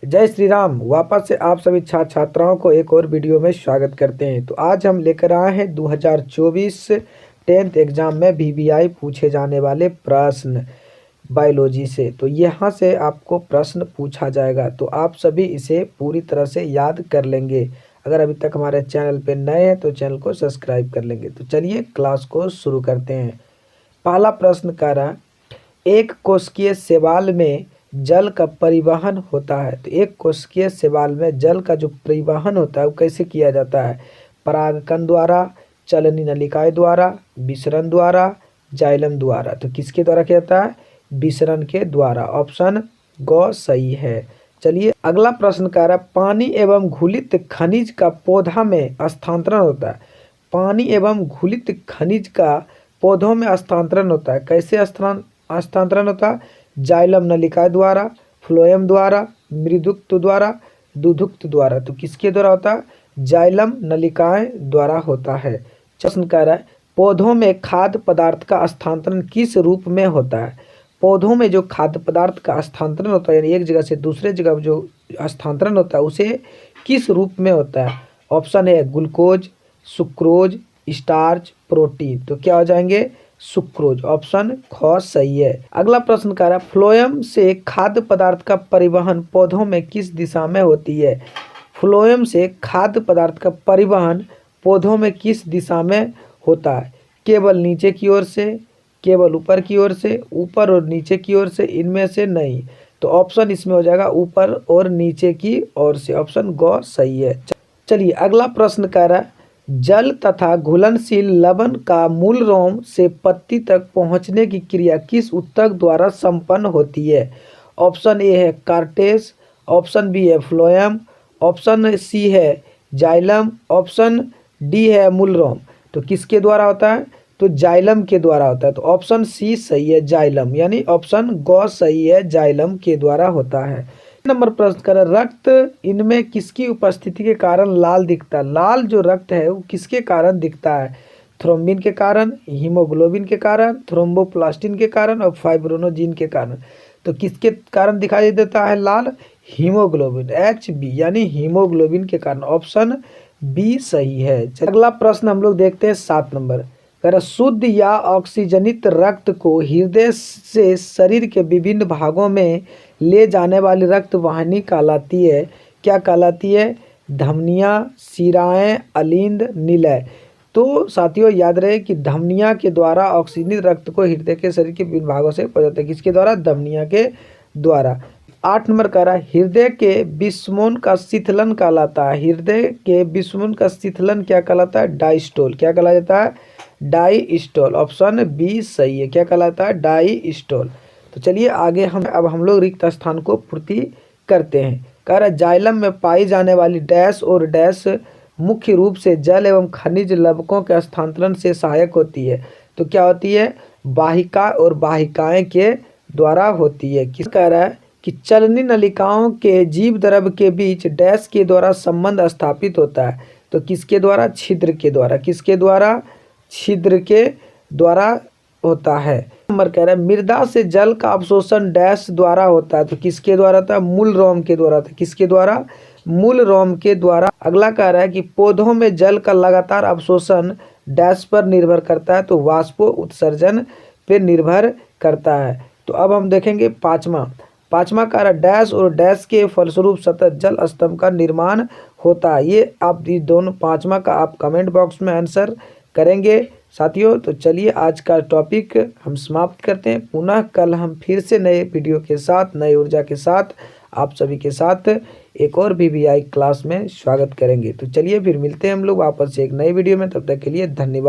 जय श्री राम। वापस से आप सभी छात्र छात्राओं को एक और वीडियो में स्वागत करते हैं। तो आज हम लेकर आए हैं 2024 10th एग्जाम में VBI पूछे जाने वाले प्रश्न बायोलॉजी से। तो यहाँ से आपको प्रश्न पूछा जाएगा, तो आप सभी इसे पूरी तरह से याद कर लेंगे। अगर अभी तक हमारे चैनल पे नए हैं तो चैनल को सब्सक्राइब कर लेंगे। तो चलिए क्लास को शुरू करते हैं। पहला प्रश्न कह रहा, एक कोशिकीय शैवाल में जल का परिवहन होता है। तो एक कोशिकीय शैवाल में जल का जो परिवहन होता है वो कैसे किया जाता है? परागकण द्वारा, चलनी नलिकाएं द्वारा, विसरण द्वारा, जाइलम द्वारा। तो किसके द्वारा किया जाता है? विसरण के द्वारा। ऑप्शन ग सही है। चलिए अगला प्रश्न कह रहा है, पानी एवं घुलित खनिज का पौधा में स्थानांतरण होता है। पानी एवं घुलित खनिज का पौधों में स्थानांतरण होता है। कैसे स्थानांतरण होता है? जाइलम नलिकाएं द्वारा, फ्लोएम द्वारा, मृदुक्त द्वारा, दुधुक्त द्वारा। तो किसके द्वारा होता है? जाइलम नलिकाएं द्वारा होता है। प्रश्न कह रहा है, पौधों में खाद्य पदार्थ का स्थानांतरण किस रूप में होता है? पौधों में जो खाद्य पदार्थ का स्थानांतरण होता है, यानी एक जगह से दूसरे जगह जो स्थानांतरण होता है, उसे किस रूप में होता है? ऑप्शन है ग्लूकोज, सुक्रोज, स्टार्च, प्रोटीन। तो क्या हो जाएंगे? सुक्रोज। ऑप्शन ख सही है। अगला प्रश्न कह रहा है, फ्लोएम से खाद्य पदार्थ का परिवहन पौधों में किस दिशा में होती है? फ्लोएम से खाद्य पदार्थ का परिवहन पौधों में किस दिशा में होता है? केवल नीचे की ओर से, केवल ऊपर की ओर से, ऊपर और नीचे की ओर से, इनमें से नहीं। तो ऑप्शन इसमें हो जाएगा ऊपर और नीचे की ओर से। ऑप्शन ग सही है। चलिए अगला प्रश्न कह रहा है, जल तथा घुलनशील लवण का मूल रोम से पत्ती तक पहुंचने की क्रिया किस ऊतक द्वारा संपन्न होती है? ऑप्शन ए है कार्टेज, ऑप्शन बी है फ्लोएम, ऑप्शन सी है जाइलम, ऑप्शन डी है मूल रोम। तो किसके द्वारा होता है? तो जाइलम के द्वारा होता है। तो ऑप्शन सी सही है, जाइलम, यानी ऑप्शन ग सही है, जाइलम के द्वारा होता है। नंबर प्रश्न कर, रक्त इनमें किसकी उपस्थिति के कारण लाल दिखता है? लाल जो रक्त है वो किसके कारण दिखता है? थ्रोम्बिन के कारण, हीमोग्लोबिन के कारण, थ्रोम्बोप्लास्टिन के कारण और फाइब्रोनोजिन के कारण। तो किसके कारण दिखाई देता है लाल? हीमोग्लोबिन, HB, यानी हीमोग्लोबिन के कारण। ऑप्शन बी सही है। अगला प्रश्न हम लोग देखते हैं 7 नंबर। अगर शुद्ध या ऑक्सीजनित रक्त को हृदय से शरीर के विभिन्न भागों में ले जाने वाली रक्त वाहिनी कहलाती है। क्या कहलाती है? धमनियाँ, शिराएँ, अलिंद, निलय। तो साथियों याद रहे कि धमनियाँ के द्वारा ऑक्सीजनित रक्त को हृदय के शरीर के विभिन्न भागों से पहुंचाते हैं। किसके द्वारा? धमनियाँ के द्वारा। 8 नंबर कह रहा है, हृदय के विस्मोन का शिथिलन कहलाता है। हृदय के विस्मोन का शिथिलन क्या कहलाता है? डायस्टोल। क्या कहलाता है? डायस्टोल। ऑप्शन बी सही है। क्या कहलाता है? डायस्टोल। तो चलिए आगे हम लोग रिक्त स्थान को पूर्ति करते हैं। कह रहा है, जाइलम में पाई जाने वाली डैश और डैश मुख्य रूप से जल एवं खनिज लवकों के स्थानांतरण से सहायक होती है। तो क्या होती है? वाहिका और वाहिकाएं के द्वारा होती है। किस कह रहा है कि चलनी नलिकाओं के जीव द्रव के बीच डैश के द्वारा संबंध स्थापित होता है। तो किसके द्वारा? छिद्र के द्वारा। किसके द्वारा? छिद्र के द्वारा होता है। नंबर कह रहा है, मृदा से जल का अवशोषण डैश द्वारा होता है। तो किसके द्वारा था? मूल रोम के द्वारा था। किसके द्वारा? मूल रोम के द्वारा। अगला कह रहा है कि पौधों में जल का लगातार अवशोषण डैश पर निर्भर करता है। तो वाष्पो उत्सर्जन पर निर्भर करता है। तो अब हम देखेंगे पाँचवा कह रहा है, डैश और डैश के फलस्वरूप सतत जल स्तंभ का निर्माण होता है। ये आप दोनों पाँचवा का आप कमेंट बॉक्स में आंसर करेंगे साथियों। तो चलिए आज का टॉपिक हम समाप्त करते हैं। पुनः कल हम फिर से नए वीडियो के साथ, नई ऊर्जा के साथ आप सभी के साथ एक और VBI क्लास में स्वागत करेंगे। तो चलिए फिर मिलते हैं हम लोग वापस से एक नई वीडियो में। तब तक के लिए धन्यवाद।